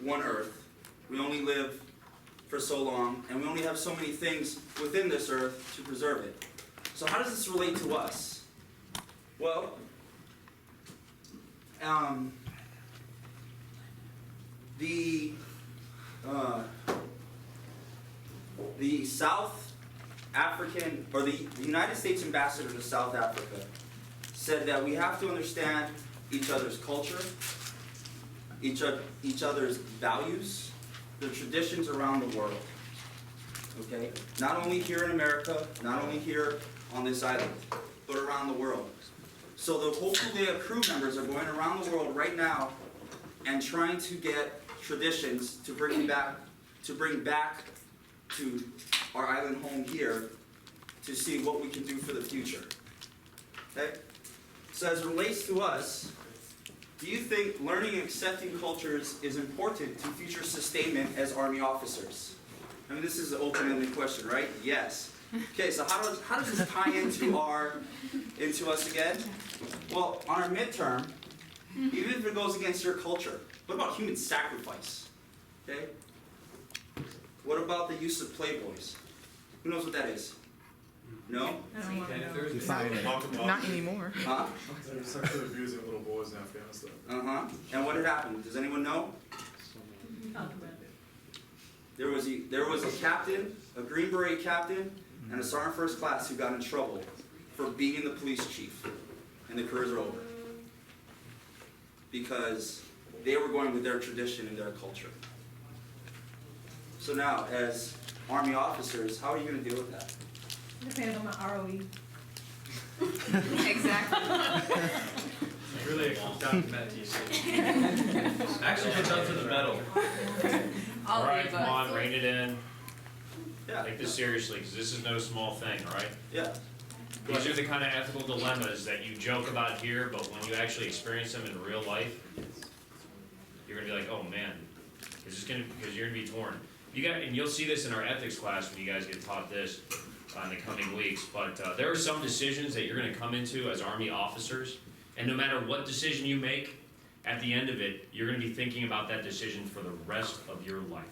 one earth. We only live for so long, and we only have so many things within this earth to preserve it. So how does this relate to us? Well, the South African, or the United States ambassador to South Africa said that we have to understand each other's culture, each other's values, the traditions around the world. Okay? Not only here in America, not only here on this island, but around the world. So the whole Kulea crew members are going around the world right now and trying to get traditions to bring back to our island home here to see what we can do for the future. Okay? So as it relates to us, do you think learning and accepting cultures is important to future sustainment as Army officers? I mean, this is an open-ended question, right? Yes. Okay, so how does this tie into us again? Well, on our midterm, even if it goes against your culture, what about human sacrifice? Okay? What about the use of playboys? Who knows what that is? No? Define it. Not anymore. Huh? They're sexually abusing little boys in Afghanistan. Uh-huh. And what had happened? Does anyone know? There was a captain, a Green Beret captain, and a sergeant first class who got in trouble for being the police chief. And the careers are over. Because they were going with their tradition and their culture. So now, as Army officers, how are you going to deal with that? Depends on my ROE. Exactly. Really, it comes down to meditation. Actually, it comes down to the medal. All All right, of come us. on, rein it in. Yeah. Take this seriously, because this is no small thing, all right? Yeah. These are the kind of ethical dilemmas that you joke about here, but when you actually experience them in real life, you're gonna be like, oh man, because you're gonna be torn. And you'll see this in our ethics class when you guys get taught this in the coming weeks. But there are some decisions that you're gonna come into as Army officers, and no matter what decision you make, at the end of it, you're gonna be thinking about that decision for the rest of your life.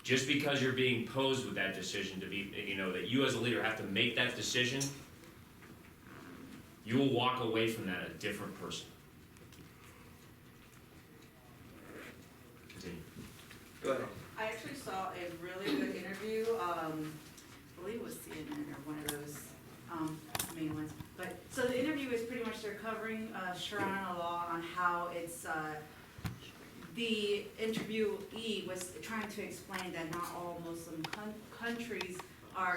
Just because you're being posed with that decision to be, that you as a leader have to make that decision, you will walk away from that a different person. Continue. Go ahead. I actually saw a really good interview, I believe it was CNN or one of those main ones. But so the interview is pretty much they're covering Sharia law on how it's the interviewee was trying to explain that not all Muslim countries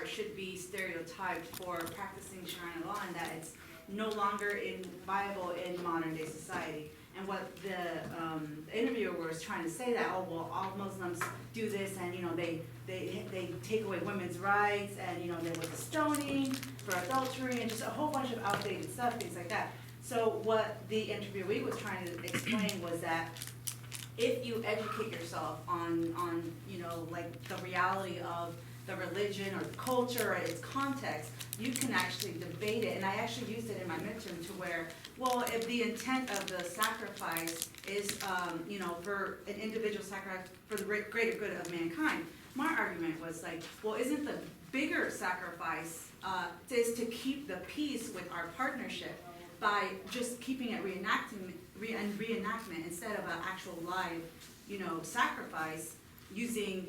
should be stereotyped for practicing Sharia law, and that it's no longer viable in modern day society. And what the interviewer was trying to say that, oh well, all Muslims do this, and they take away women's rights, and there was a stoning for adultery, and just a whole bunch of outdated stuff, things like that. So what the interviewee was trying to explain was that if you educate yourself on like the reality of the religion or the culture or its context, you can actually debate it. And I actually used it in my midterm to where, well, if the intent of the sacrifice is, for an individual sacrifice for the greater good of mankind, my argument was like, well, isn't the bigger sacrifice is to keep the peace with our partnership by just keeping it reenactment instead of an actual live, sacrifice using,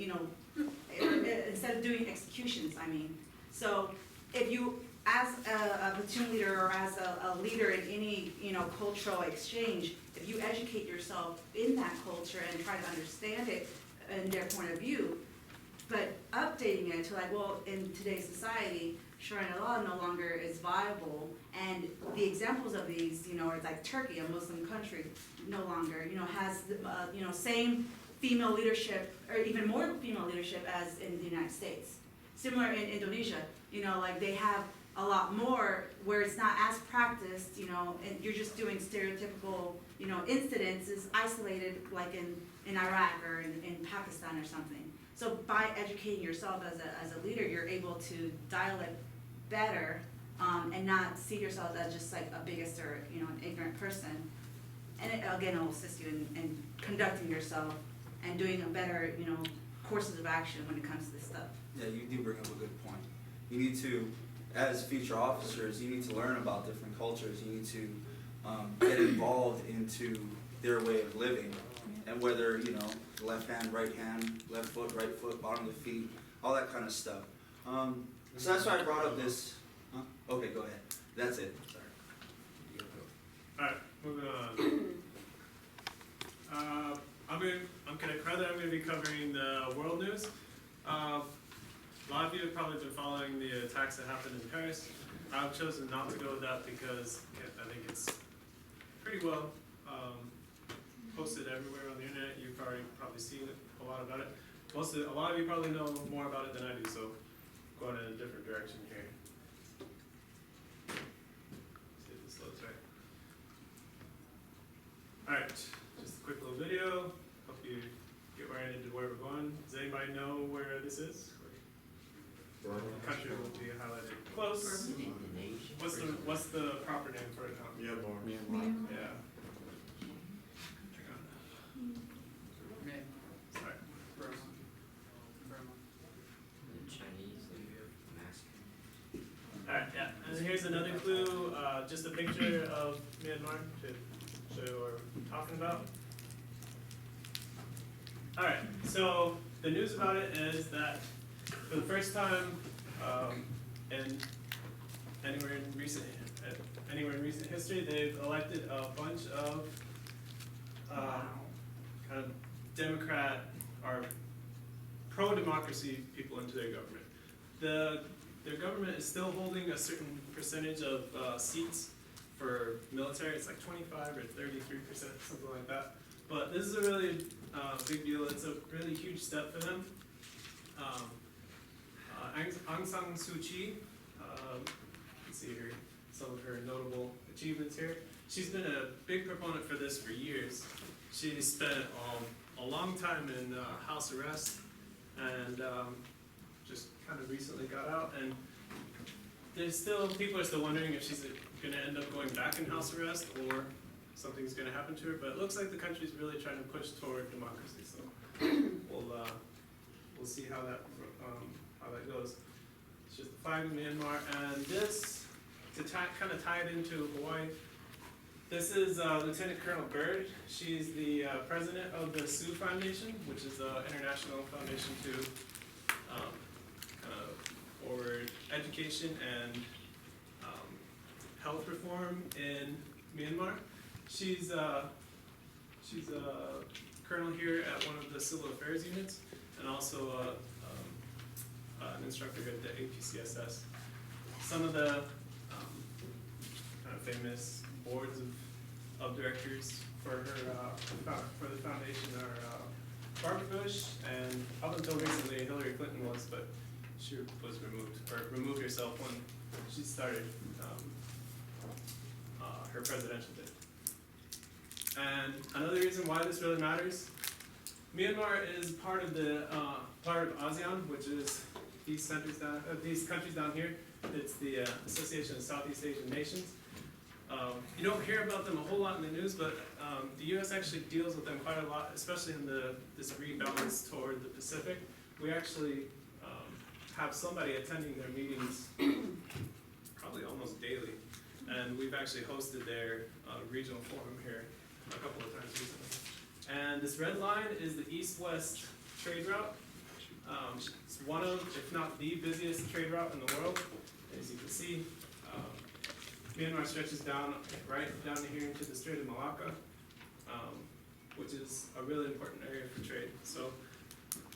instead of doing executions, I mean. So if you, as a platoon leader or as a leader in any, cultural exchange, if you educate yourself in that culture and try to understand it in their point of view, but updating it to like, well, in today's society, Sharia law no longer is viable, and the examples of these, are like Turkey, a Muslim country, no longer, has, same female leadership, or even more female leadership as in the United States. Similar in Indonesia, like they have a lot more where it's not as practiced, and you're just doing stereotypical, incidents is isolated like in Iraq or in Pakistan or something. So by educating yourself as a leader, you're able to dial it better and not see yourself as just like a biggest or an ignorant person. and it, again, it will assist you in conducting yourself and doing a better, courses of action when it comes to this stuff. Yeah, you do bring up a good point. You need to, as future officers, you need to learn about different cultures. You need to get involved into their way of living, and whether left hand, right foot, right foot, bottom of the feet, all that kind of stuff. So that's why I brought up this. Huh? Okay, go ahead. That's it. Sorry. Alright, moving on. I'm gonna be covering the world news. A lot of you have probably been following the attacks that happened in Paris. I've chosen not to go with that because I think it's pretty well posted everywhere on the internet. You've probably seen a lot about it. A lot of you probably know more about it than I do, so going in a different direction here. See if this loads right. Alright, just a quick little video. Hope you get oriented to where we're going. Does anybody know where this is? The country will be highlighted close. What's the proper name for it now? Myanmar. Yeah. Sorry. Alright, yeah, and here's another clue, just a picture of Myanmar to show what we're talking about. Alright, so the news about it is that for the first time in anywhere in recent history, they've elected a bunch of kind of Democrat or pro-democracy people into their government. Their government is still holding a certain percentage of seats for military. It's like 25 or 33%, something like that. But this is a really big deal. It's a really huge step for them. Aung San Suu Kyi, you can see here some of her notable achievements here. She's been a big proponent for this for years. She spent a long time in house arrest and just kind of recently got out. And people are still wondering if she's going to end up going back in house arrest or something's going to happen to her. But it looks like the country's really trying to push toward democracy. So we'll see how that goes. It's just the flag of Myanmar, and this to kind of tie it into Hawaii. This is Lieutenant Colonel Bird. She's the president of the Sioux Foundation, which is an international foundation to kind of forward education and health reform in Myanmar. She's a colonel here at one of the civil affairs units, and also an instructor at the APCSS. Some of the kind of famous boards of directors for the foundation are Barbara Bush, and up until recently Hillary Clinton was, but she was removed herself when she started her presidential bid. And another reason why this really matters, Myanmar is part of ASEAN, which is these countries down here. It's the Association of Southeast Asian Nations. You don't hear about them a whole lot in the news, but the U.S. actually deals with them quite a lot, especially in this rebalance toward the Pacific. We actually have somebody attending their meetings probably almost daily, and we've actually hosted their regional forum here a couple of times recently. And this red line is the east-west trade route. It's one of, if not the busiest trade route in the world. As you can see, Myanmar stretches right down here into the Strait of Malacca, which is a really important area for trade. So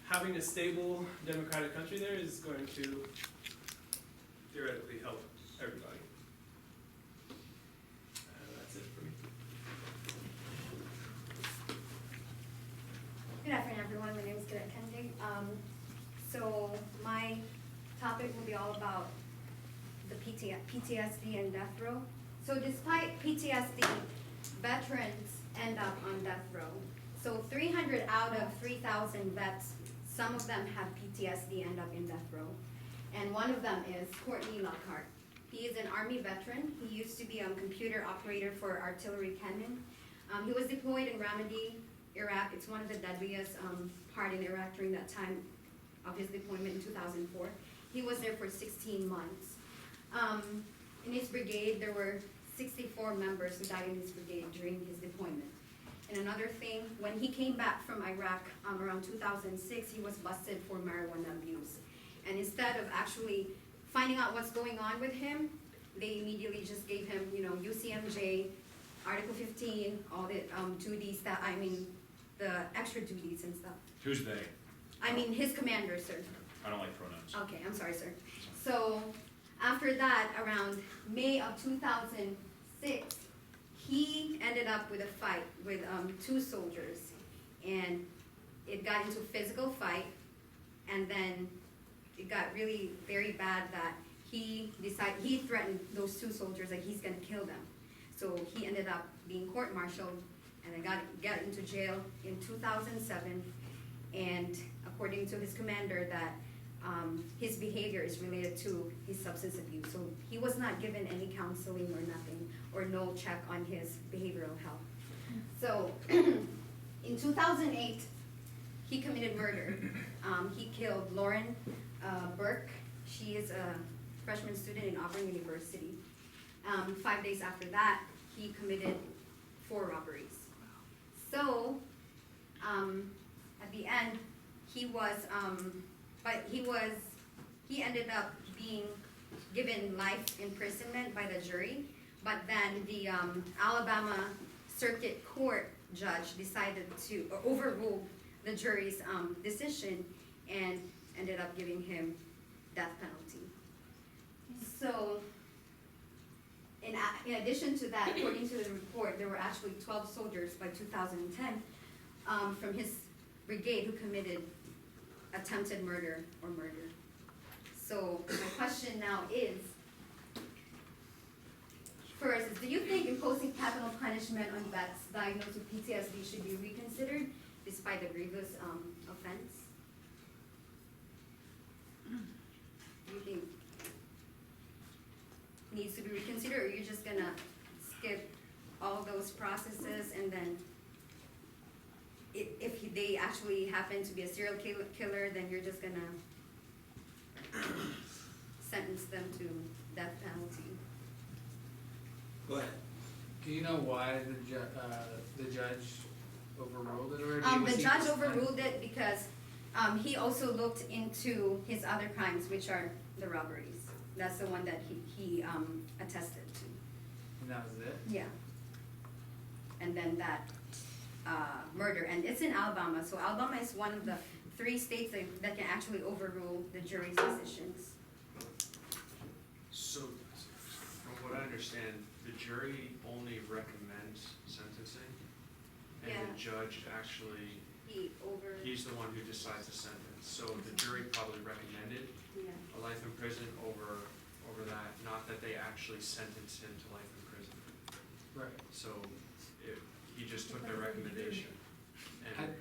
having a stable democratic country there is going to theoretically help everybody. And that's it for me. Good afternoon, everyone. My name is Gidette Kende. So my topic will be all about the PTSD and death row. So despite PTSD, veterans end up on death row. So 300 out of 3,000 vets, some of them have PTSD, end up in death row. And one of them is Courtney Lockhart. He is an Army veteran. He used to be a computer operator for artillery cannon. He was deployed in Ramadi, Iraq. It's one of the deadliest part in Iraq during that time of his deployment in 2004. He was there for 16 months. In his brigade, there were 64 members who died in his brigade during his deployment. And another thing, when he came back from Iraq around 2006, he was busted for marijuana abuse. And instead of actually finding out what's going on with him, they immediately just gave him, UCMJ, Article 15, all the duties the extra duties and stuff. Who's they? His commander, sir. I don't like pronouns. Okay, I'm sorry, sir. So, after that, around May of 2006, he ended up with a fight with 2 soldiers. And it got into a physical fight, and then it got really very bad that he threatened those 2 soldiers that he's gonna kill them. So he ended up being court-martialed, and then got into jail in 2007, and according to his commander, that his behavior is related to his substance abuse. So he was not given any counseling or nothing, or no check on his behavioral health. So in 2008, he committed murder. He killed Lauren Burke. She is a freshman student in Auburn University. 5 days after that, he committed 4 robberies. So, at the end, he ended up being given life imprisonment by the jury, but then the Alabama Circuit Court judge decided to overrule the jury's decision and ended up giving him death penalty. So, in addition to that, according to the report, there were actually 12 soldiers by 2010 from his brigade who committed attempted murder or murder. So my question now is, first, do you think imposing capital punishment on vets diagnosed with PTSD should be reconsidered despite the grievous offense? Do you think it needs to be reconsidered, or are you just gonna skip all those processes and then if they actually happen to be a serial killer, then you're just gonna sentence them to death penalty? Go ahead. Do you know why the judge overruled it already? The judge overruled it because he also looked into his other crimes, which are the robberies. That's the one that he attested to. And that was it? Yeah. And then that murder, and it's in Alabama, so Alabama is one of the 3 states that can actually overrule the jury's decisions. So, from what I understand, the jury only recommends sentencing, and Yeah. the judge actually, he's the one who decides the sentence. So the jury probably recommended Yeah. a life in prison over that, not that they actually sentenced him to life in prison. Right. So he just took their recommendation, and,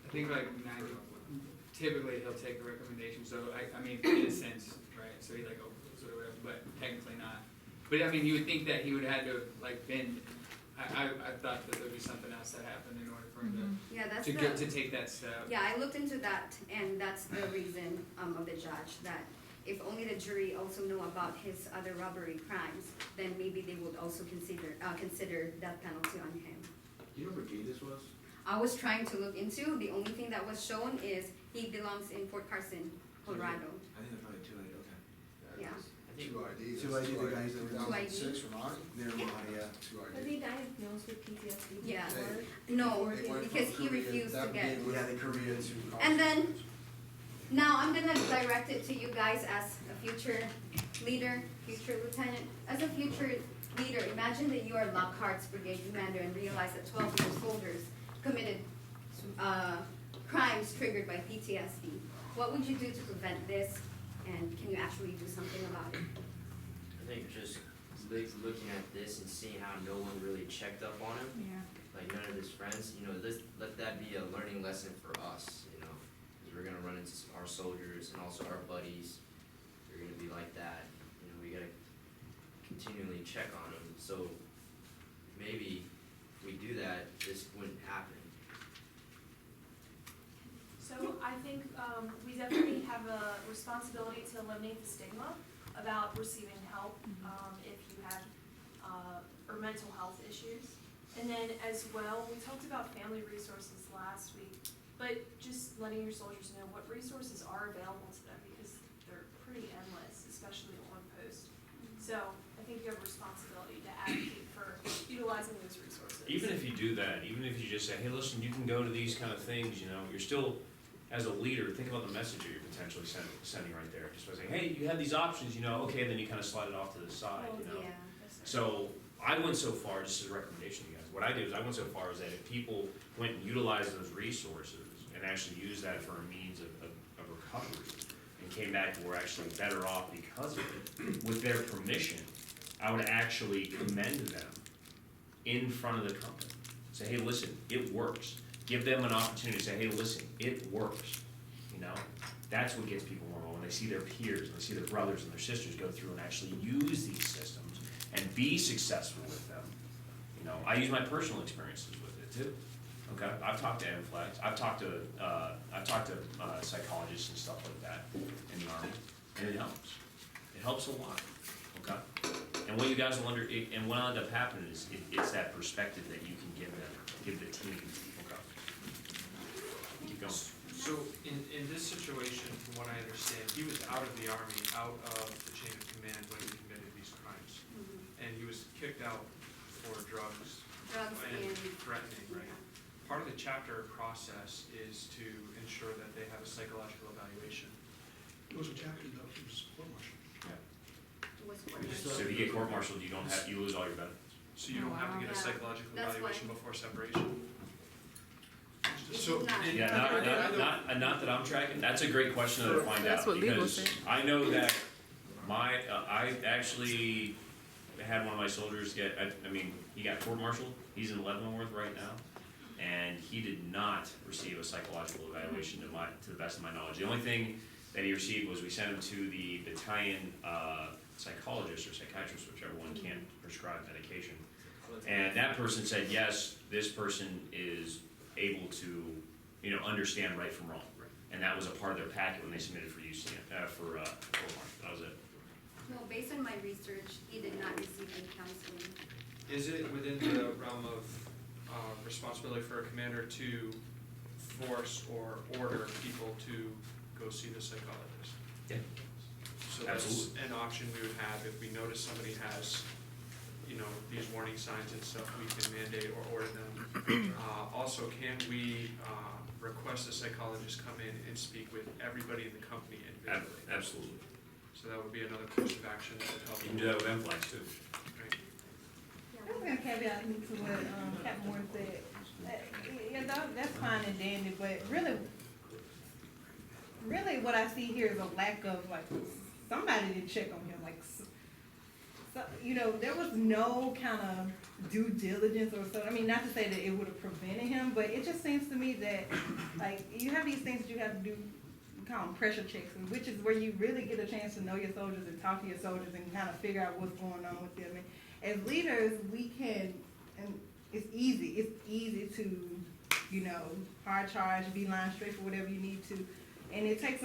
I think like 90, typically he'll take a recommendation, so I mean, in a sense, right, so he like overrules it or whatever, but technically not. But I mean, you would think that he would have had to have like been, I thought that there'd be something else that happened in order for him Yeah, that's to take that step. Yeah, I looked into that, and that's the reason of the judge, that if only the jury also know about his other robbery crimes, then maybe they would also consider death penalty on him. Do you know what brigade this was? I was trying to look into, the only thing that was shown is he belongs in Fort Carson, Colorado. I think they're probably 2 ID, okay. Yeah. Two ID. 2 ID, the guys that were 2006 from Audi? They're Romani, yeah. 2 Was ID. he diagnosed with PTSD Yeah. before? No, They went from because he Korea- refused to that get. brigade was Yeah, the Korea to. And then, now I'm gonna direct it to you guys as a future leader, future lieutenant. As a future leader, imagine that you are Lockhart's brigade commander and realize that 12 of your soldiers committed crimes triggered by PTSD. What would you do to prevent this, and can you actually do something about it? I think just looking at this and seeing how no one really checked up on him, Yeah. like none of his friends, let that be a learning lesson for us, because we're gonna run into our soldiers and also our buddies. They're gonna be like that. We gotta continually check on them. So maybe we do that, this wouldn't happen. So I think we definitely have a responsibility to eliminate the stigma about receiving help if you have or mental health issues. And then as well, we talked about family resources last week, but just letting your soldiers know what resources are available to them because they're pretty endless, especially on post. So I think you have a responsibility to advocate for utilizing those resources. Even if you do that, even if you just say, hey, listen, you can go to these kind of things, you know, you're still, as a leader, think about the message that you're potentially sending right there. Just by saying, hey, you have these options, you know, okay, then you kind of slide it off to the side, you know. So I went so far, just as a recommendation to you guys, what I did is I went so far as that if people went and utilized those resources and actually used that for a means of recovery and came back and were actually better off because of it, with their permission, I would actually commend them in front of the company. Say, hey, listen, it works. Give them an opportunity to say, hey, listen, it works, you know? That's what gets people more when they see their peers, and they see their brothers and their sisters go through and actually use these systems and be successful with them. You know, I use my personal experiences with it too. Okay, I've talked to MFlex, I've talked to psychologists and stuff like that in the Army, and it helps. It helps a lot. Okay, and what you guys will and what will end up happening is it's that perspective that you can give the team. Okay, keep going. So in this situation, from what I understand, he was out of the Army, out of the chain of command when he committed these crimes. And he was kicked out for drugs and threatening, right? Part of the chapter process is to ensure that they have a psychological evaluation. It was a chapter though, it was court-martial. So if you get court-martialed, you lose all your benefits. So you don't have to get a psychological evaluation before separation? So, Yeah, not that I'm tracking, that's a great question to find out. That's what legal Because said. I know that I actually had one of my soldiers get, I mean, he got court-martialed, he's in Leavenworth right now, and he did not receive a psychological evaluation to the best of my knowledge. The only thing that he received was we sent him to the battalion psychologist or psychiatrist, whichever one can't prescribe medication. And that person said, yes, this person is able to, you know, understand right from wrong. And that was a part of their packet when they submitted for UCM, for court-martial. That was it. No, based on my research, he did not receive any counseling. Is it within the realm of responsibility for a commander to force or order people to go see the psychologist? Yeah. So that's Absolutely. an option we would have if we notice somebody has, you know, these warning signs and stuff, we can mandate or order them. Also, can we request a psychologist come in and speak with everybody in the company individually? Absolutely. So that would be another course of action that would help. You can do that with MFlex too. Right. I'm gonna caveat me to what Captain Moore said. Yeah, that's fine and dandy, but really what I see here is a lack of, like, somebody didn't check on him, like, so, you know, there was no kind of due diligence or so. I mean, not to say that it would have prevented him, but it just seems to me that, like, you have these things that you have to do, we call them pressure checks, which is where you really get a chance to know your soldiers and talk to your soldiers and kind of figure out what's going on with them. And as leaders, we can, and it's easy to, you know, hard charge, be line straight for whatever you need to. And it takes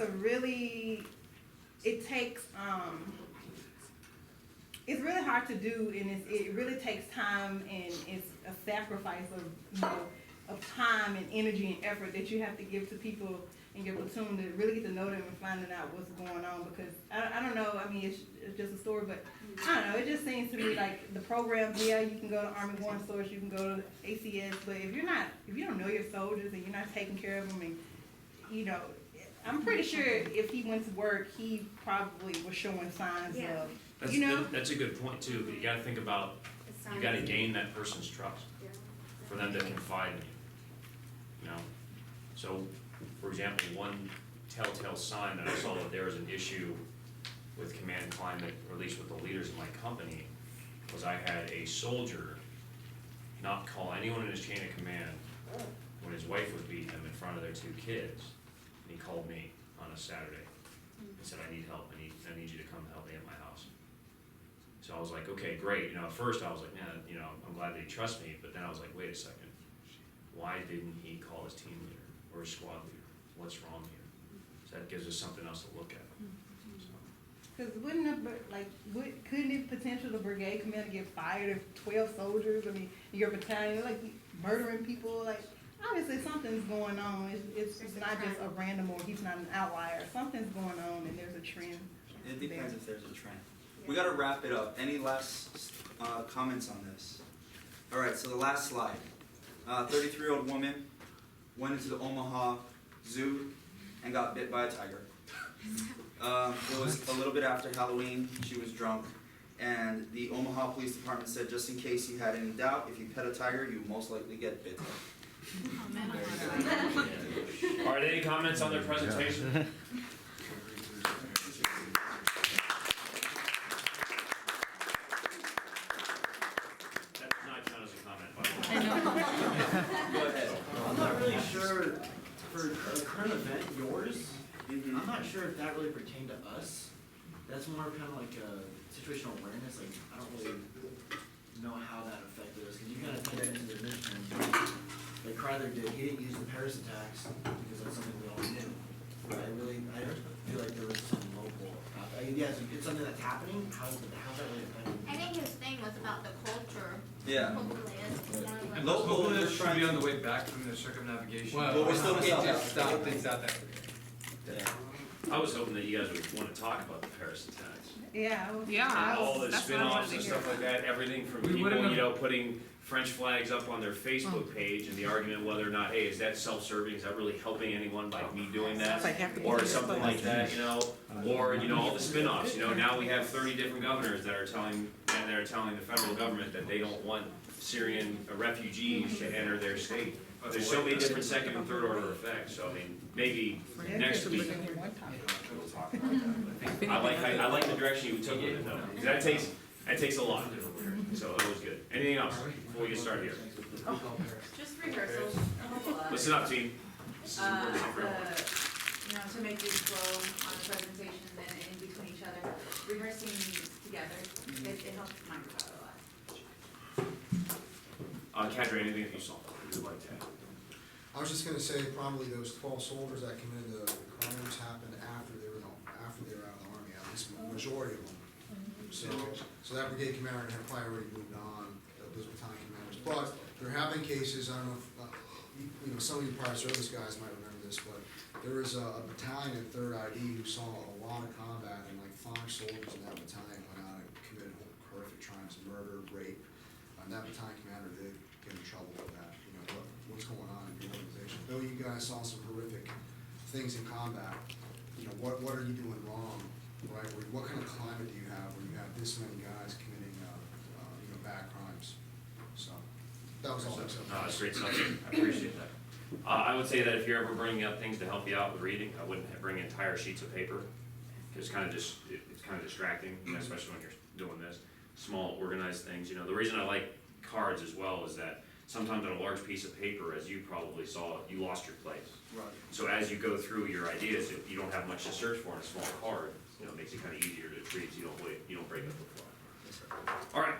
it's really hard to do, and it really takes time, and it's a sacrifice of, you know, of time and energy and effort that you have to give to people in your platoon to really get to know them and finding out what's going on. Because I don't know, I mean, it's just a story, but I don't know, it just seems to me like the programs, yeah, you can go to Army One Source, you can go to ACS, but if you don't know your soldiers and you're not taking care of them, and, you know, I'm pretty sure if he went to work, he probably was showing signs of, you know? That's a good point too, but you gotta think about, you gotta gain that person's trust for them to confide in you, you know? So, for example, one telltale sign that I saw that there was an issue with command climate, or at least with the leaders in my company, was I had a soldier not call anyone in his chain of command when his wife was beating him in front of their two kids. And he called me on a Saturday. He said, I need help, I need you to come help me at my house. So I was like, okay, great, you know, at first I was like, man, you know, I'm glad that he trusts me, but then I was like, wait a second. Why didn't he call his team leader or his squad leader? What's wrong here? So that gives us something else to look at. So, Cause couldn't it potential the brigade commander get fired if 12 soldiers, I mean, your battalion, like murdering people, like, obviously something's going on. It's not just a random or he's not an outlier. Something's going on and there's a trend. It depends if there's a trend. We gotta wrap it up. Any last comments on this? All right, so the last slide. 33-year-old woman went into the Omaha Zoo and got bit by a tiger. It was a little bit after Halloween. She was drunk. And the Omaha Police Department said, just in case you had any doubt, if you pet a tiger, you most likely get bitten. all right, any comments on their presentation? That's not count as a comment, by the way. Go ahead. I'm not really sure, for a current event, yours, I'm not sure if that really pertained to us. That's more kind of like a situational awareness, like, I don't really know how that affected us, because you kind of tied that into the mission. Like Crowther did, he didn't use the Paris attacks, because that's something we all knew. But I feel like there was some local, yes, it's something that's happening, how's that really affecting? I think his thing was about the culture. Yeah. Hopefully it's more of a- And Local hopefully is this should trying be on to- the way back from the circumnavigation. Well, we're still in we South can't just Africa. stop things out there. Yeah. I was hoping that you guys would want to talk about the Paris attacks. Yeah. All the That's what I wanted spin-offs to and hear stuff like that, everything from We people, wouldn't you have- know, putting French flags up on their Facebook page and the argument whether or not, hey, is that self-serving, is that really helping anyone by me doing that? It's like half the Or people something just like that, you know, or, you know, all the spin-offs, you know, now we have 30 different governors that are telling the federal government that they don't want Syrian refugees to enter their state. There's so many different second and third order effects, so I mean, maybe next week. I like the direction you took with it though, 'cause that takes a lot, so that was good. Anything else before we get started here? Just rehearsals, a whole lot. Listen up, team. This is important stuff for everyone. To make these flow on the presentations and in between each other, rehearsing together, it helps my group out a lot. Cadre, anything that you saw you would like to add? I was just gonna say, probably those 12 soldiers that committed the crimes happened after they were out of the army, at least the majority of them. So that brigade commander had probably already moved on, those battalion commanders. But there have been cases, I don't know if, some of you prior service guys might remember this, but there was a battalion in 3rd ID who saw a lot of combat, and like 5 soldiers in that battalion went out and committed horrific crimes, murder, rape. And that battalion commander did get in trouble with that, what's going on in the organization. Though you guys saw some horrific things in combat, what are you doing wrong, right? What kind of climate do you have when you have this many guys committing, bad crimes? So, that was all I said. No, that's great stuff. I appreciate that. I would say that if you're ever bringing up things to help you out with reading, I wouldn't bring entire sheets of paper. It's kind of distracting, especially when you're doing this. Small, organized things. The reason I like cards as well is that sometimes on a large piece of paper, as you probably saw, you lost your place. Right. So as you go through your ideas, if you don't have much to search for in a small card, it makes it kind of easier to read. So you don't break up the flow. All right.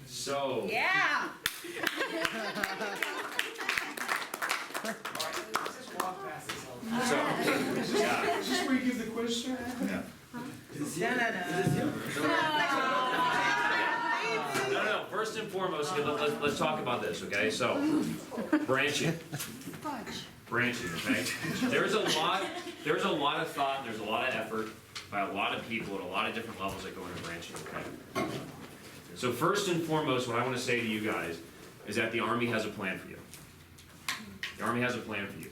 So. Yeah. So, yeah. Is this where you give the quiz, sir? No. First and foremost, let's talk about this, okay? So, branching. Okay? There's a lot of thought, and there's a lot of effort by a lot of people at a lot of different levels that go into branching, okay? So first and foremost, what I want to say to you guys is that the Army has a plan for you. The Army has a plan for you.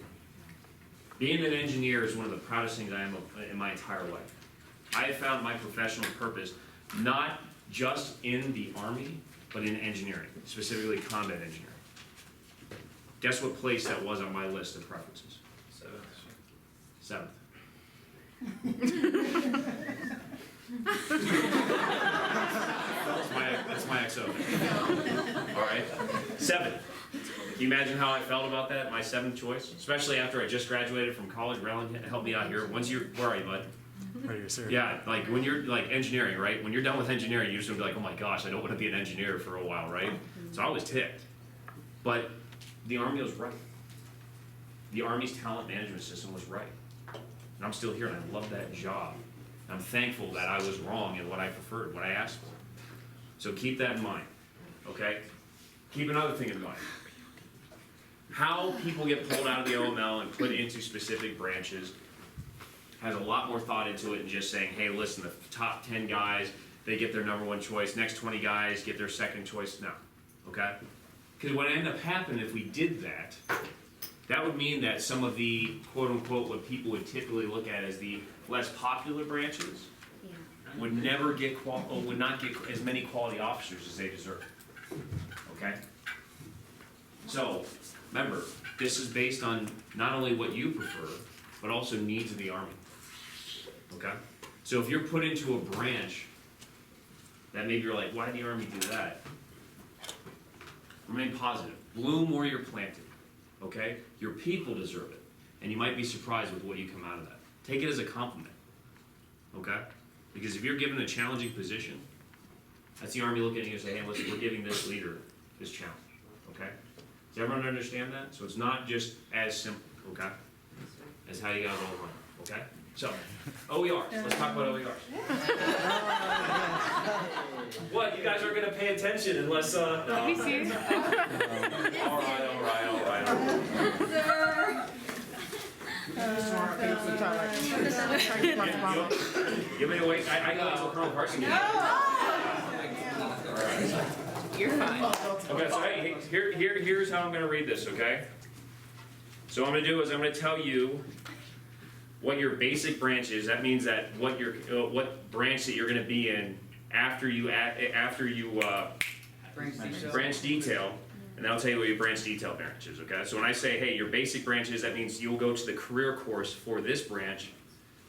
Being an engineer is one of the proudest things I am in my entire life. I have found my professional purpose not just in the Army, but in engineering, specifically combat engineering. Guess what place that was on my list of preferences? Seventh. That's my XO. All right. 7. Can you imagine how I felt about that? My 7th choice, especially after I just graduated from college. Rellin helped me out here. Where are you, bud? Yeah, like when you're like engineering, right? When you're done with engineering, you're just gonna be like, oh my gosh, I don't wanna be an engineer for a while, right? So I was ticked. But the Army was right. The Army's talent management system was right. And I'm still here and I love that job. I'm thankful that I was wrong in what I preferred, what I asked for. So keep that in mind, okay? Keep another thing in mind. How people get pulled out of the OML and put into specific branches has a lot more thought into it than just saying, hey, listen, the top 10 guys, they get their number one choice, next 20 guys get their second choice. No, okay? Because what ended up happening if we did that, that would mean that some of the quote-unquote what people would typically look at as the less popular branches would never get would not get as many quality officers as they deserve. Okay? So, remember, this is based on not only what you prefer, but also needs of the Army. Okay? So if you're put into a branch that maybe you're like, why did the Army do that? Remain positive. Bloom where you're planted. Okay? Your people deserve it. And you might be surprised with what you come out of that. Take it as a compliment. Okay? Because if you're given a challenging position, that's the Army looking at you and saying, hey, listen, we're giving this leader this challenge. Okay? Does everyone understand that? So it's not just as simple, okay? As how you guys all run, okay? So, OERs. Let's talk about OERs. What? You guys aren't going to pay attention unless, no. Let me see. All right. Give me a wait. I got until Colonel Carson gets here. You're fine. Okay, so here's how I'm going to read this, okay? So what I'm going to do is I'm going to tell you what your basic branch is. That means that what branch that you're going to be in after you branch detail, and then I'll tell you what your branch detail branch is, okay? So when I say, hey, your basic branch is, that means you'll go to the career course for this branch,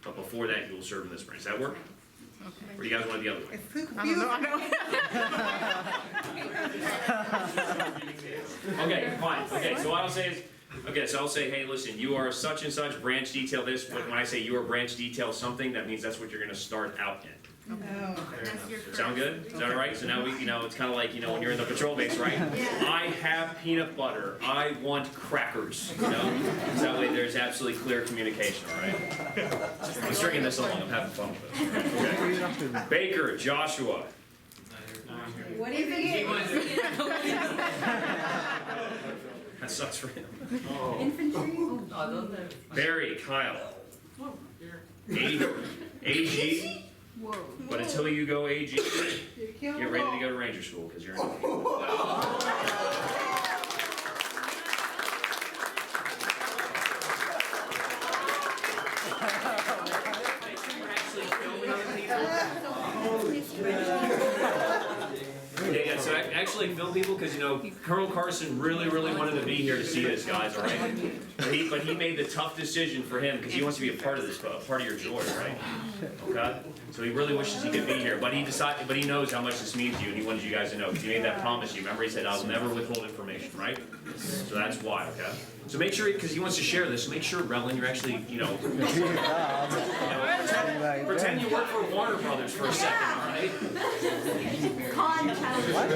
but before that you will serve in this branch. Does that work? Okay. Or do you guys want it the other way? Okay, fine. Okay, so what I'll say is, okay, so I'll say, hey, listen, you are such and such branch detail this. When I say you are branch detail something, that means that's what you're going to start out in. Sound good? Is that all right? So now it's kind of like, when you're in the patrol base, right? I have peanut butter. I want crackers. So that way there's absolutely clear communication, all right? I'm stringing this along. I'm having fun with it. Okay. Baker, Joshua. What is it? That sucks for him. Infantry? Barry, Kyle. AG. Whoa. But until you go AG, get ready to go to Ranger School because you're in. Yeah, so actually film people because Colonel Carson really wanted to be here to see this, guys. All right, but he made the tough decision for him because he wants to be a part of this, part of your joy, right? Okay. So he really wishes he could be here, but he knows how much this means to you, and he wanted you guys to know because he made that promise to you. Remember, he said, "I'll never withhold information," right? So that's why. Okay. So make sure, because he wants to share this. So make sure, Relin, you're actually, pretend you work for Warner Brothers for a second, all right?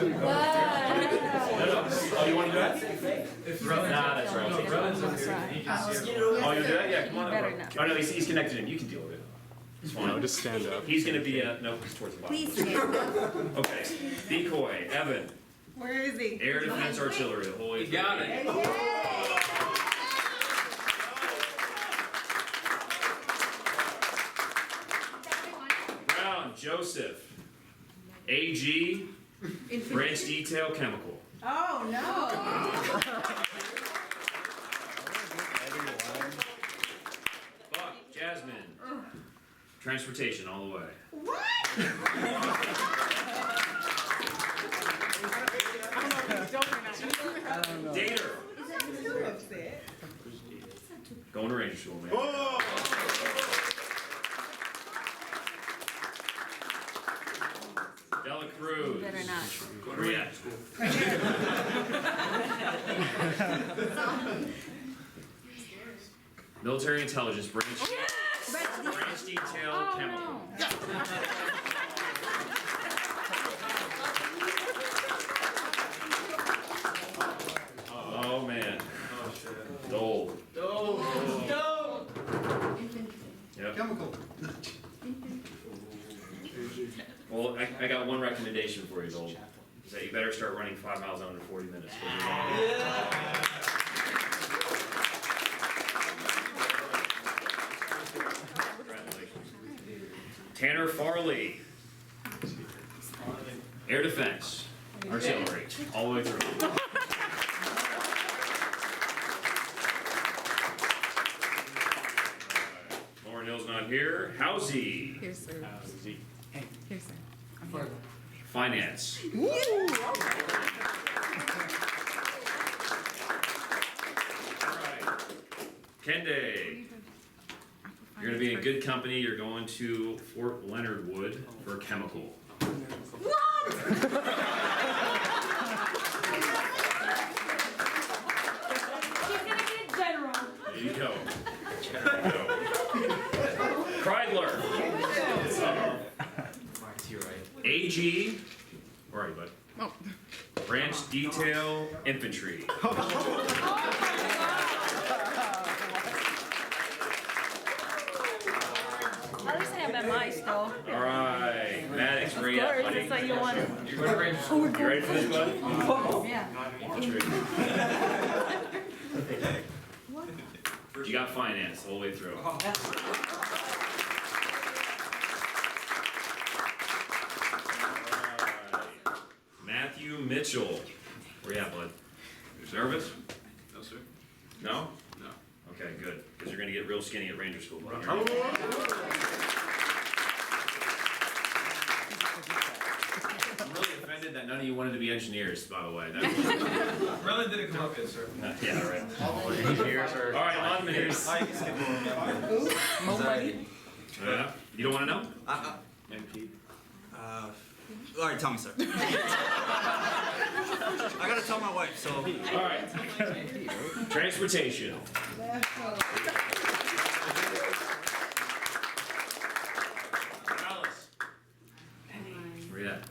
No. Oh, you want to do that? Nah, that's right. Oh, you do that? Yeah, come on over. Oh no, he's connected in. You can deal with it. It's fine. No, just stand up. He's gonna be no, he's towards the bottom. Please stand up. Okay. Decoy, Evan. Where is he? Air Defense Artillery. Holy. You got it. Brown, Joseph. AG. Branch Detail Chemical. Oh, no. Buck, Jasmine. Transportation all the way. What? Dater. I'm so upset. Going to Ranger School, man. Dela Cruz. Better not. Going to Ranger School. Military Intelligence Branch. Branch detail chemical. Oh, man. Oh, shit. Dole. No. Yep. Chemical. Well, I got one recommendation for you, Dole. Is that you better start running 5 miles under 40 minutes. Congratulations. Tanner Farley. Air Defense. Artillery. All the way through. Lauren Hill's not here. Housey. Here, sir. Here, sir. I'm here. Finance. Kende. You're gonna be in good company. You're going to Fort Leonard Wood for chemical. She's gonna get general. There you go. There you go. Kreidler. AG. Where are you, bud? Oh. Branch Detail Infantry. At least I have MI still. All right, Maddox, where you at, buddy? That's what you wanted. You ready for this, bud? Yeah. You got finance the whole way through. Matthew Mitchell. Where you at, bud? Nervous? No, sir. No? No. Okay, good, because you're gonna get real skinny at Ranger School. Buddy. I'm really offended that none of you wanted to be engineers, by the way. Really didn't come up yet, sir. Yeah, right. Engineers are. All right, lawnmowers. I can skip over. Nobody. You don't wanna know? MP. All right, tell me, sir. I gotta tell my wife, so. All right. Transportation. Alice. Where you at?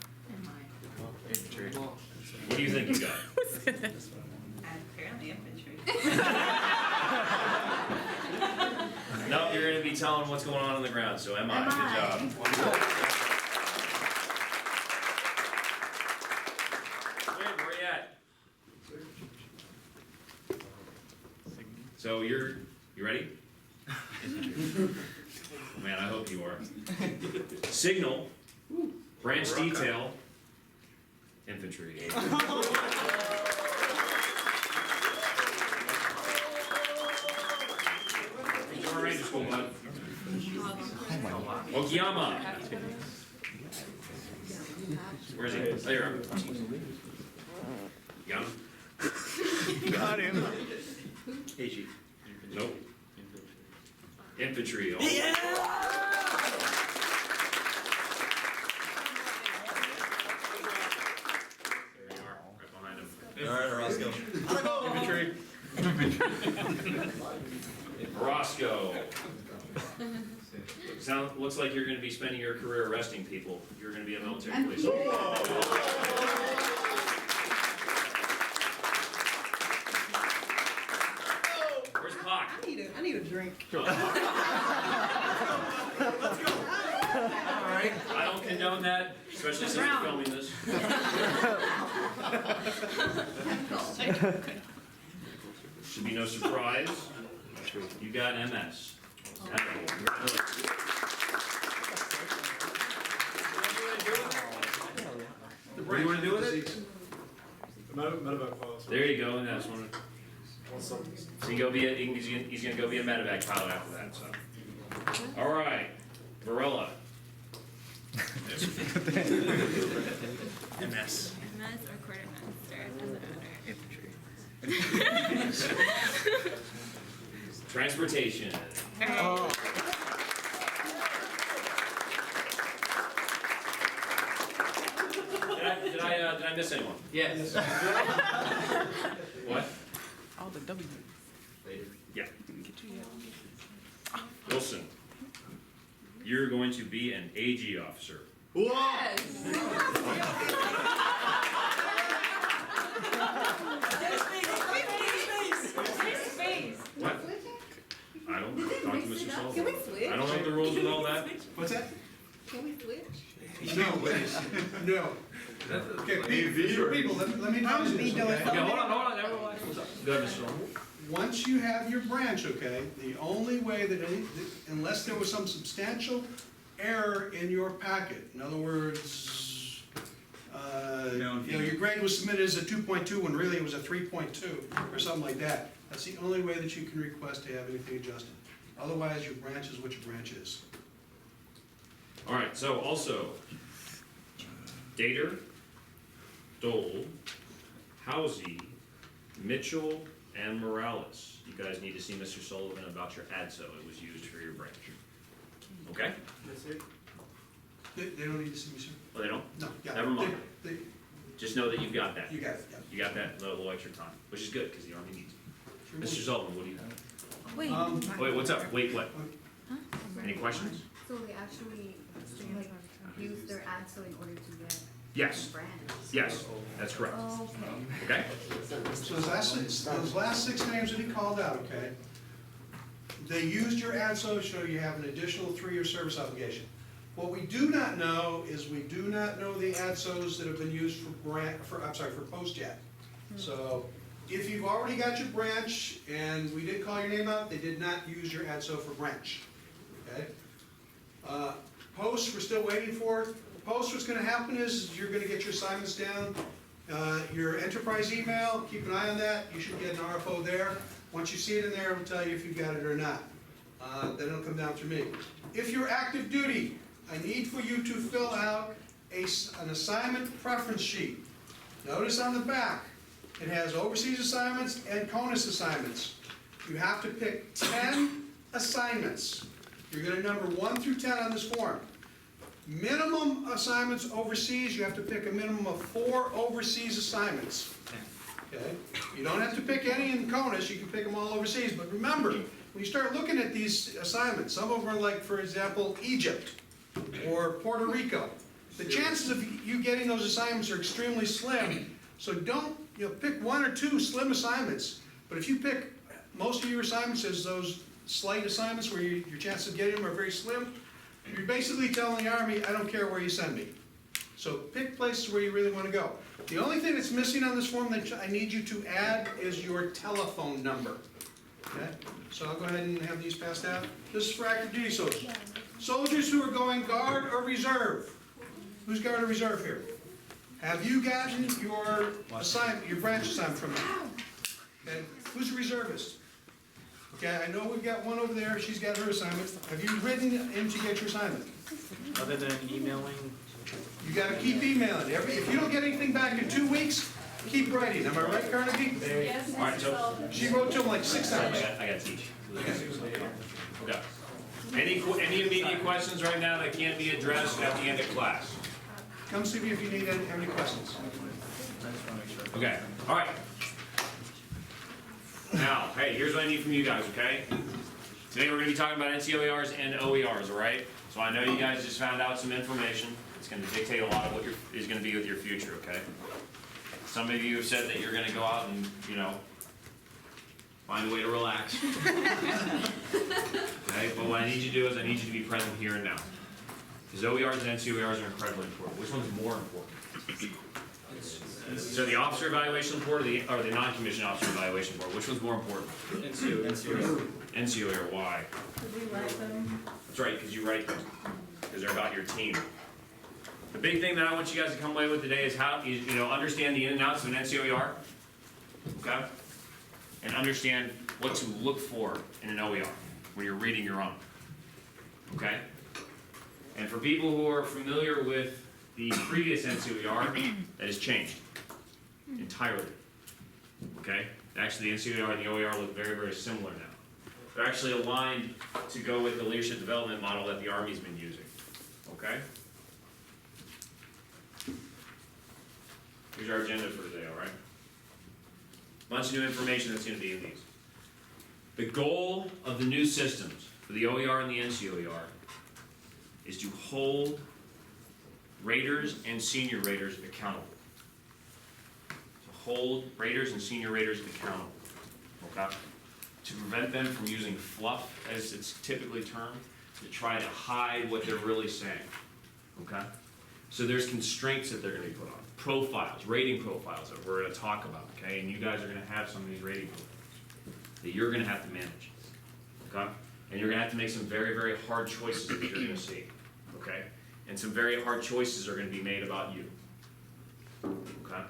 What do you think you got? Apparently infantry. No, you're gonna be telling what's going on the ground, so MI. Good job. Wait, where you at? So you ready? Man, I hope you are. Signal, branch detail, infantry. You're Ranger School, bud. Okiyama. Where is he? There you are. Got him? Got him. AG. Nope. Infantry. Oh. Yeah! There you are, right behind him. All right, Roscoe. Infantry. Roscoe. Looks like you're going to be spending your career arresting people. You're going to be a military police officer. Where's Clock? I need a drink. All right. I don't condone that, especially since we're filming this. Should be no surprise. You got MS. What do you want to do with it? There you go, and that's one. So you go be he's gonna go be a medevac pilot after that. So, all right, Varela. MS. MS or quartermaster, it doesn't matter. Transportation. Oh. Did I miss anyone? Yes. What? All the W's. Yeah. Wilson. you're going to be an AG officer. What? I don't talk to Mr. Sullivan. Can we switch? I don't know the rules with all that. What's that? Can we switch? No, please, no. Okay, people, let me I'm tell you be this, doing okay? Okay, hold on, everyone. Go ahead, Mr. Sullivan. Once you have your branch, okay, the only way that unless there was some substantial error in your packet, in other words, your grade was submitted as a 2.2 when really it was a 3.2 or something like that. That's the only way that you can request to have anything adjusted. Otherwise, your branch is what your branch is. All right, so also, Dater, Dole, Housey, Mitchell, and Morales. You guys need to see Mr. Sullivan about your ADSO. It was used for your branch. Okay? They don't need to see me, sir? Oh, they don't? No, yeah. Never mind. They- Just know that you've got that. You got it, yeah. You got that little extra time, which is good, because the Army needs it. Mr. Sullivan, what do you have? Wait. Wait, what's up? Wait, what? Any questions? So they actually, like, use their ADSO in order to get Yes. brand? Yes, that's correct. Okay. Okay? So those last 6 names that he called out, okay, they used your ADSO, so you have an additional 3-year service obligation. What we do not know is we do not know the ADSOs that have been used for post yet. So if you've already got your branch and we did call your name out, they did not use your ADSO for branch, okay? Post, we're still waiting for. Post, what's gonna happen is you're gonna get your assignments down. Your enterprise email, keep an eye on that. You should get an RFO there. Once you see it in there, it'll tell you if you got it or not. Then it'll come down through me. If you're active duty, I need for you to fill out an assignment preference sheet. Notice on the back, it has overseas assignments and CONUS assignments. You have to pick 10 assignments. You're gonna number 1 through 10 on this form. Minimum assignments overseas, you have to pick a minimum of 4 overseas assignments. Okay? You don't have to pick any in CONUS, you can pick them all overseas, but remember, when you start looking at these assignments, some of them are like, for example, Egypt or Puerto Rico. The chances of you getting those assignments are extremely slim, so don't, pick 1 or 2 slim assignments. But if you pick most of your assignments as those slight assignments where your chances of getting them are very slim, you're basically telling the Army, I don't care where you send me. So pick places where you really want to go. The only thing that's missing on this form that I need you to add is your telephone number. Okay? So I'll go ahead and have these passed out. This is for active duty soldiers. Soldiers who are going guard or reserve. Who's guard or reserve here? Have you gotten your assignment, your branch assignment from them? Okay? Who's a reservist? Okay, I know we've got one over there, she's got her assignment. Have you written in to get your assignment? Other than emailing? You gotta keep emailing. If you don't get anything back in 2 weeks, keep writing. Am I right, Carnegie? Yes, All right, Mr. so- Sullivan. She wrote to him like 6 times. I got to teach. Okay. Any immediate questions right now that can't be addressed at the end of class? Come see me if you need any questions. Okay, all right. Now, hey, here's what I need from you guys, okay? Today we're gonna be talking about NCOERs and OERs, all right? So I know you guys just found out some information. It's gonna dictate a lot of what is gonna be with your future, okay? Some of you have said that you're gonna go out and, find a way to relax. Okay, but what I need you to do is I need you to be present here and now. Because OERs and NCOERs are incredibly important. Which one's more important? So the officer evaluation report or the non-commissioned officer evaluation report, which one's more important? NCOER, why? Could we write them? That's right, because you write them, because they're about your team. The big thing that I want you guys to come away with today is how, understand the in and outs of an NCOER, okay? And understand what to look for in an OER when you're reading your own, okay? And for people who are familiar with the previous NCOER, that has changed entirely, okay? Actually, the NCOER and the OER look very, very similar now. They're actually aligned to go with the leadership development model that the Army's been using, okay? Here's our agenda for today, all right? Bunch of new information that's going to be in these. The goal of the new systems for the OER and the NCOER is to hold raters and senior raters accountable. To hold raters and senior raters accountable, okay? To prevent them from using fluff, as it's typically termed, to try to hide what they're really saying, okay? So there's constraints that they're gonna be put on, profiles, rating profiles that we're gonna talk about, okay? And you guys are gonna have some of these rating profiles that you're gonna have to manage, okay? And you're gonna have to make some very, very hard choices that you're gonna see, okay? And some very hard choices are gonna be made about you, okay?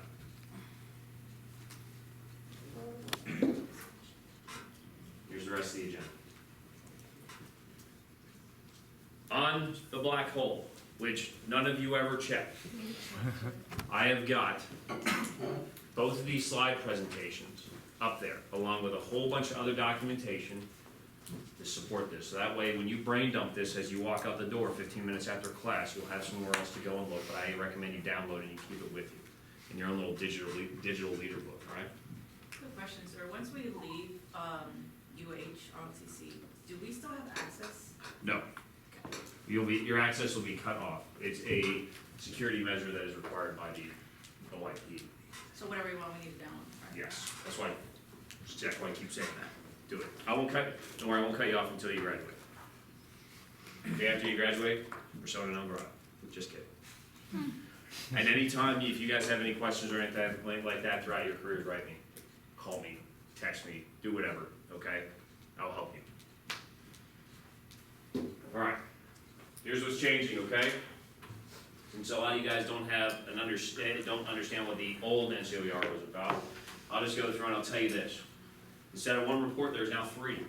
Here's the rest of the agenda. On the black hole, which none of you ever checked, I have got both of these slide presentations up there, along with a whole bunch of other documentation to support this. So that way, when you brain dump this as you walk out the door 15 minutes after class, you'll have somewhere else to go and look, but I recommend you download it and you keep it with you in your own little digital leader book, all right? Quick question, sir. Once we leave ROTC, do we still have access? No. Your access will be cut off. It's a security measure that is required by the OIP. So whatever you want, we need to download, right? Yes, that's why I keep saying that. Do it. Don't worry, I won't cut you off until you graduate. Okay, after you graduate, persona non grata. Just kidding. And anytime, if you guys have any questions or anything like that throughout your careers, write me. Call me, text me, do whatever, okay? I'll help you. All right. Here's what's changing, okay? Since a lot of you guys don't understand what the old NCOER was about, I'll just go through and I'll tell you this. Instead of one report, there's now 3,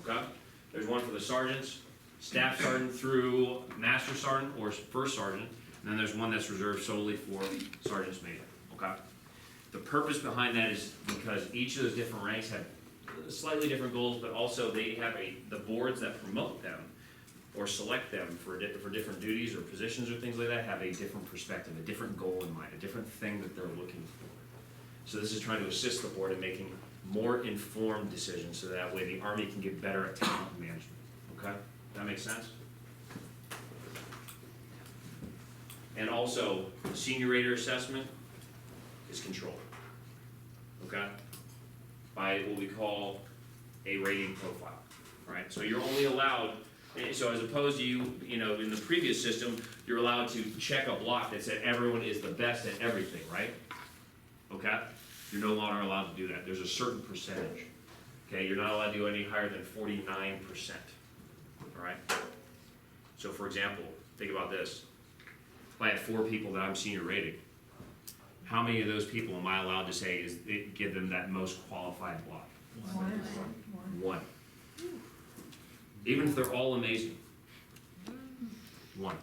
okay? There's one for the sergeants, staff sergeant through master sergeant or first sergeant, and then there's one that's reserved solely for sergeant's major, okay? The purpose behind that is because each of those different ranks have slightly different goals, but also they have the boards that promote them or select them for different duties or positions or things like that have a different perspective, a different goal in mind, a different thing that they're looking for. So this is trying to assist the board in making more informed decisions so that way the Army can get better at talent management, okay? That makes sense? And also, the senior rater assessment is controlled, okay? By what we call a rating profile, right? So you're only allowed, so as opposed to you know, in the previous system, you're allowed to check a block that said everyone is the best at everything, right? Okay? You're no longer allowed to do that. There's a certain percentage, okay? You're not allowed to do any higher than 49%, all right? So for example, think about this. If I have 4 people that I'm senior rated, how many of those people am I allowed to say give them that most qualified block? 1. Even if they're all amazing. 1.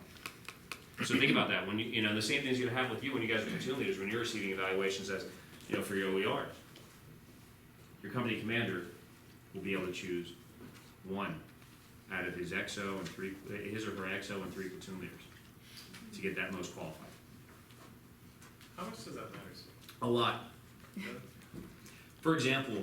So think about that. When you know, the same thing's gonna happen with you when you guys are platoon leaders, when you're receiving evaluations as, you know, for your OERs. Your company commander will be able to choose 1 out of his XO and 3, his or her XO and 3 platoon leaders to get that most qualified. How much does that matter? A lot. For example,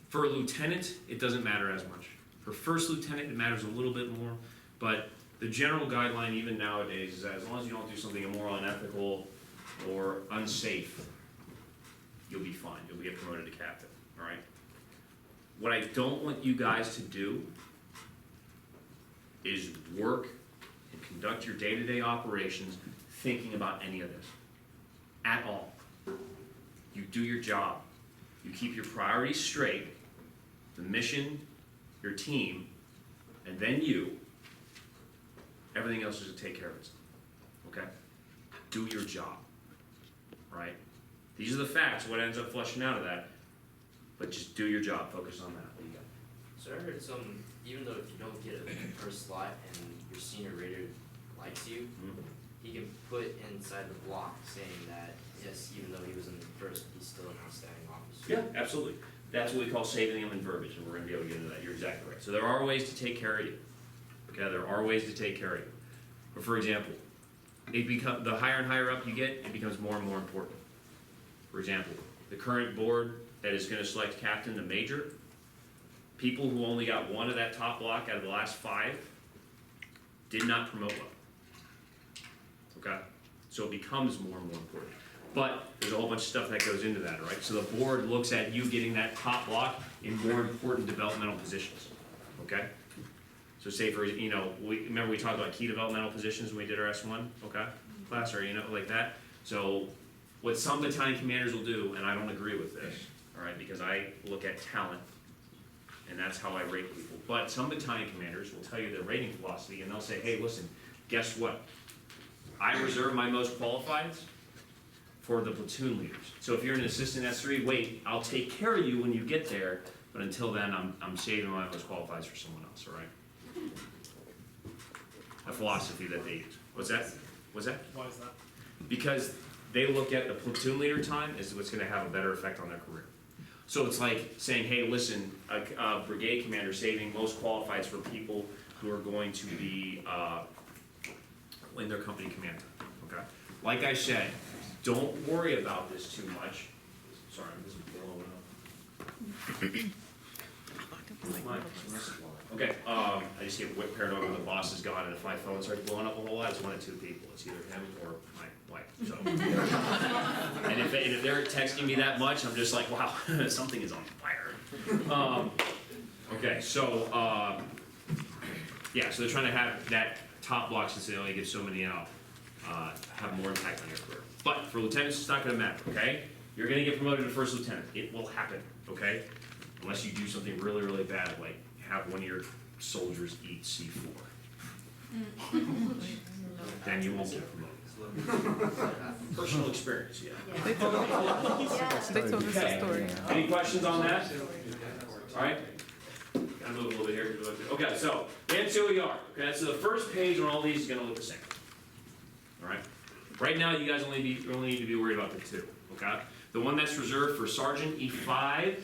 for a lieutenant, it doesn't matter as much. For first lieutenant, it matters a little bit more, but the general guideline even nowadays is that as long as you don't do something immoral, unethical, or unsafe, you'll be fine. You'll get promoted to captain, all right? What I don't want you guys to do is work and conduct your day-to-day operations thinking about any of this at all. You do your job. You keep your priorities straight, the mission, your team, and then you. Everything else is to take care of itself, okay? Do your job, right? These are the facts, what ends up flushing out of that, but just do your job, focus on that. What do you got? So I heard some, even though if you don't get a first slot and your senior rater likes you, he can put inside the block saying that, yes, even though he was in the first, he's still an outstanding officer. Yeah, absolutely. That's what we call saving them in verbiage, and we're gonna be able to get into that. You're exactly right. So there are ways to take care of you. Okay, there are ways to take care of you. But for example, the higher and higher up you get, it becomes more and more important. For example, the current board that is gonna select captain to major, people who only got 1 of that top block out of the last 5 did not promote well. Okay? So it becomes more and more important. But there's a whole bunch of stuff that goes into that, right? So the board looks at you getting that top block in more important developmental positions, okay? So say for, remember we talked about key developmental positions when we did our S1, okay? Class, or like that. So what some battalion commanders will do, and I don't agree with this, all right, because I look at talent, and that's how I rate people. But some battalion commanders will tell you their rating philosophy, and they'll say, hey, listen, guess what? I reserve my most qualified for the platoon leaders. So if you're an assistant S3, wait, I'll take care of you when you get there, but until then, I'm saving my most qualified for someone else, all right? A philosophy that they use. What's that? What's that? Why is that? Because they look at the platoon leader time as what's gonna have a better effect on their career. So it's like saying, hey, listen, a brigade commander saving most qualified for people who are going to be in their company command time, okay? Like I said, don't worry about this too much. Sorry, I'm just blowing up. Okay, I just get paranoid when the boss is gone, and if my phone starts blowing up a whole lot, it's one of two people. It's either him or my wife, so. And if they're texting me that much, I'm just like, wow, something is on fire. Okay, so, yeah, so they're trying to have that top block, since they only give so many out, have more impact on your career. But for lieutenants, it's not gonna matter, okay? You're gonna get promoted to first lieutenant. It will happen, okay? Unless you do something really, really bad, like have one of your soldiers eat C4. Then you won't get promoted. Personal experience, yeah. They told us the story. Any questions on that? All right. Gotta move a little bit here. Okay, so that's who we are. Okay, so the first page on all these is gonna look the same. All right. Right now, you guys only need to be worried about the two. Okay. The one that's reserved for Sergeant E5